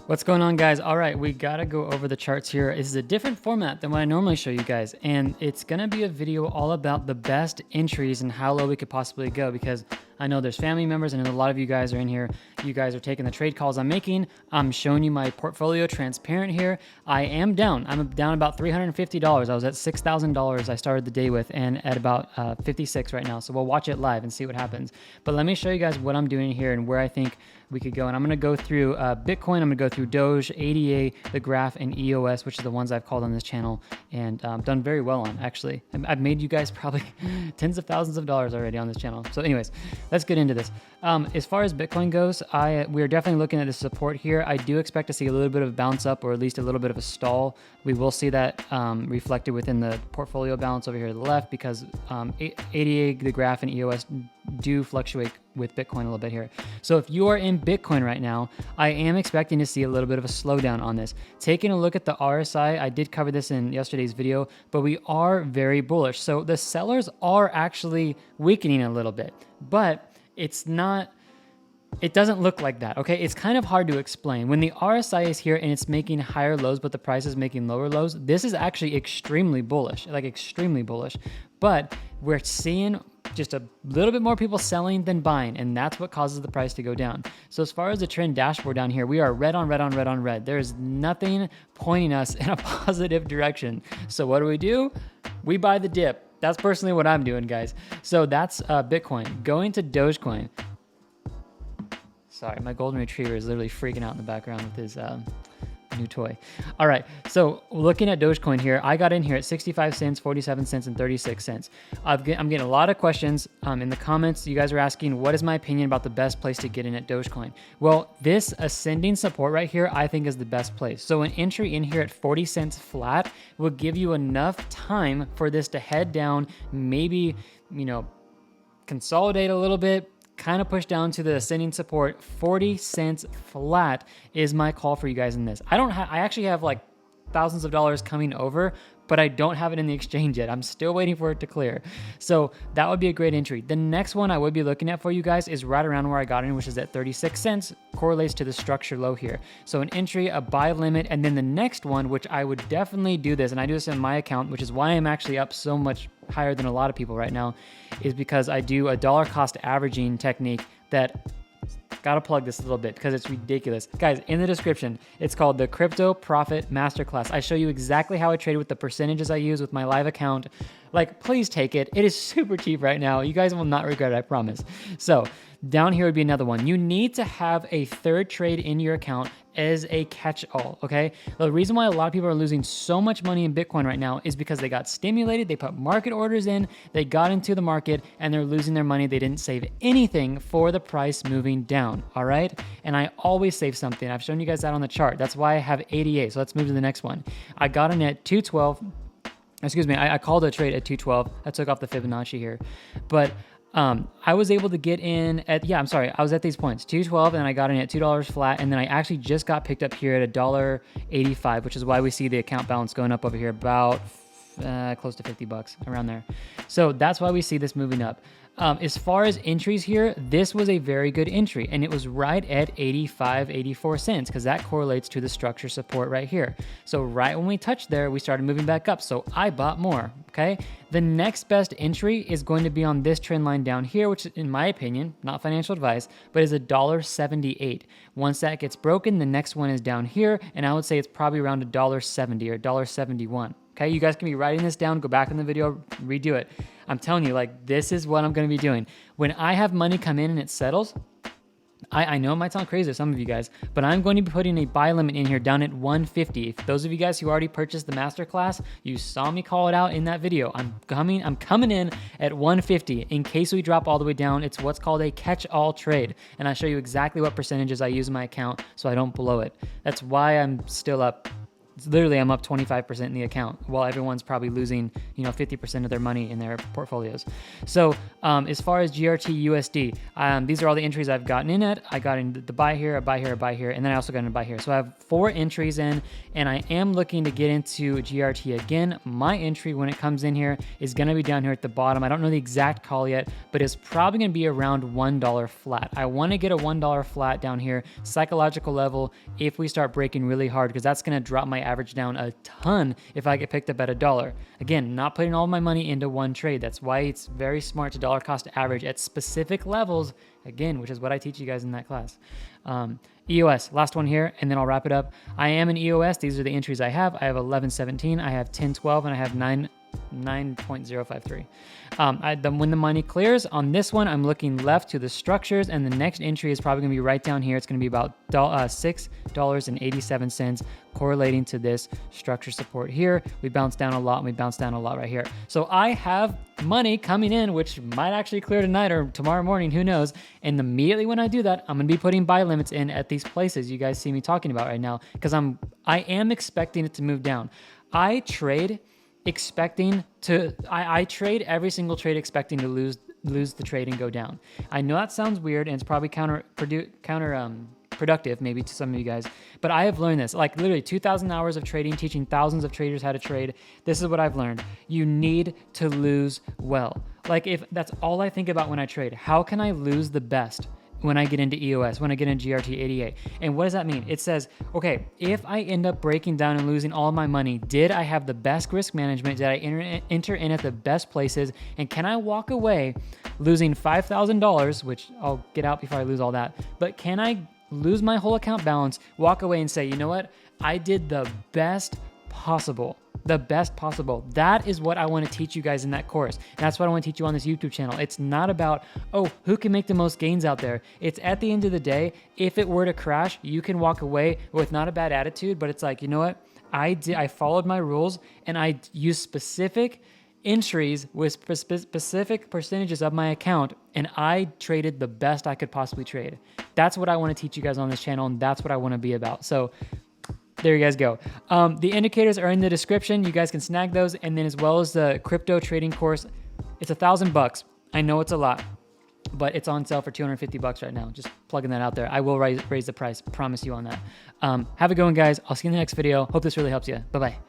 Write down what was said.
What's going on, guys? All right, we gotta go over the charts here. This is a different format than what I normally show you guys, and it's gonna be a video all about the best entries and how low we could possibly go, because I know there's family members and a lot of you guys are in here. You guys are taking the trade calls I'm making. I'm showing you my portfolio transparent here. I am down. I'm down about $350. I was at $6,000 I started the day with, and at about 56 right now. So we'll watch it live and see what happens. But let me show you guys what I'm doing here and where I think we could go. And I'm going to go through Bitcoin. I'm going to go through Doge, ADA, the Graph, and EOS, which are the ones I've called on this channel and done very well on, actually. I've made you guys probably tens of thousands of dollars already on this channel. So anyways, let's get into this. As far as Bitcoin goes, we're definitely looking at the support here. I do expect to see a little bit of a bounce up, or at least a little bit of a stall. We will see that reflected within the portfolio balance over here to the left, because ADA, the Graph, and EOS do fluctuate with Bitcoin a little bit here. So if you are in Bitcoin right now, I am expecting to see a little bit of a slowdown on this. Taking a look at the RSI, I did cover this in yesterday's video, but we are very bullish. So the sellers are actually weakening a little bit, but it's not, it doesn't look like that, okay? It's kind of hard to explain. When the RSI is here and it's making higher lows, but the price is making lower lows, this is actually extremely bullish, like extremely bullish. But we're seeing just a little bit more people selling than buying, and that's what causes the price to go down. So as far as the trend dashboard down here, we are red on red on red on red. There's nothing pointing us in a positive direction. So what do? We buy the dip. That's personally what I'm doing, guys. So that's Bitcoin. Going to Dogecoin. Sorry, my golden retriever is literally freaking out in the background with his new toy. All right, so looking at Dogecoin here, I got in here at 65 cents, 47 cents, and 36 cents. I'm getting a lot of questions in the comments. You guys are asking, what is my opinion about the best place to get in at Dogecoin? Well, this ascending support right here, I think is the best place. So an entry in here at 40 cents flat will give you enough time for this to head down, maybe, consolidate a little bit, kind of push down to the ascending support. 40 cents flat is my call for you guys in this. I actually have like thousands of dollars coming over, but I don't have it in the exchange yet. I'm still waiting for it to clear. So that would be a great entry. The next one I would be looking at for you guys is right around where I got in, which is at 36 cents, correlates to the structure low here. So an entry, a buy limit, and then the next one, which I would definitely do this, and I do this in my account, which is why I'm actually up so much higher than a lot of people right now, is because I do a dollar cost averaging technique that, gotta plug this a little bit because it's ridiculous. Guys, in the description, it's called the Crypto Profit Masterclass. I show you exactly how I trade with the percentages I use with my live account. Like, please take it. It is super cheap right now. You guys will not regret it, I promise. So down here would be another one. You need to have a third trade in your account as a catch-all, okay? The reason why a lot of people are losing so much money in Bitcoin right now is because they got stimulated, they put market orders in, they got into the market, and they're losing their money. They didn't save anything for the price moving down, all right? And I always save something. I've shown you guys that on the chart. That's why I have 88. So let's move to the next one. I got in at 212. Excuse me, I called a trade at 212. I took off the Fibonacci here. But I was able to get in at, I was at these points, 212, and I got in at $2 flat, and then I actually just got picked up here at $1.85, which is why we see the account balance going up over here about close to $50, around there. So that's why we see this moving up. As far as entries here, this was a very good entry, and it was right at 85, 84 cents, because that correlates to the structure support right here. So right when we touched there, we started moving back up. So I bought more, okay? The next best entry is going to be on this trend line down here, which in my opinion, not financial advice, but is $1.78. Once that gets broken, the next one is down here, and I would say it's probably around $1.70 or $1.71. Okay, you guys can be writing this down, go back in the video, redo it. I'm telling you, like, this is what I'm going to be doing. When I have money come in and it settles, I know it might sound crazy to some of you guys, but I'm going to be putting a buy limit in here down at 150. If those of you guys who already purchased the masterclass, you saw me call it out in that video. I'm coming in at 150 in case we drop all the way down. It's what's called a catch-all trade, and I show you exactly what percentages I use in my account so I don't blow it. That's why I'm still up literally I'm up 25% in the account while everyone's probably losing, 50% of their money in their portfolios. So as far as GRT USD, these are all the entries I've gotten in at. I got into the buy here, a buy here, a buy here, and then I also got into buy here. So I have 4 entries in, and I am looking to get into GRT again. My entry when it comes in here is going to be down here at the bottom. I don't know the exact call yet, but it's probably going to be around $1 flat. I want to get a $1 flat down here, psychological level, if we start breaking really hard, because that's going to drop my average down a ton if I get picked up at $1. Again, not putting all my money into one trade. That's why it's very smart to dollar cost average at specific levels, again, which is what I teach you guys in that class. EOS, last one here, and then I'll wrap it up. I am in EOS. These are the entries I have. I have 11.17, I have 10.12, and I have 9.053. When the money clears on this one, I'm looking left to the structures, and the next entry is probably going to be right down here. It's going to be about $6.87 correlating to this structure support here. We bounce down a lot, and we bounce down a lot right here. So I have money coming in, which might actually clear tonight or tomorrow morning, who knows. And immediately when I do that, I'm going to be putting buy limits in at these places you guys see me talking about right now, because I am expecting it to move down. I trade every single trade expecting to lose the trade and go down. I know that sounds weird, and it's probably counterproductive maybe to some of you guys, but I have learned this, like literally 2,000 hours of trading, teaching thousands of traders how to trade. This is what I've learned. You need to lose well. Like, if that's all I think about when I trade, how can I lose the best when I get into EOS, when I get into GRT 88. And what does that mean? It says, okay, if I end up breaking down and losing all my money, did I have the best risk management? Did I enter in at the best places? And can I walk away losing $5,000, which I'll get out before I lose all that, but can I lose my whole account balance, walk away and say, you know what? I did the best possible. The best possible. That is what I want to teach you guys in that course. And that's what I want to teach you on this YouTube channel. It's not about, oh, who can make the most gains out there. It's at the end of the day, if it were to crash, you can walk away with not a bad attitude, but it's like, you know what? I followed my rules, and I used specific entries with specific percentages of my account, and I traded the best I could possibly trade. That's what I want to teach you guys on this channel, and that's what I want to be about. So there you guys go. The indicators are in the description. You guys can snag those. And then as well as the crypto trading course, it's $1,000. I know it's a lot, but it's on sale for $250 right now. Just plugging that out there. I will raise the price. Promise you on that. Have a good one, guys. I'll see you in the next video. Hope this really helps you. Bye-bye.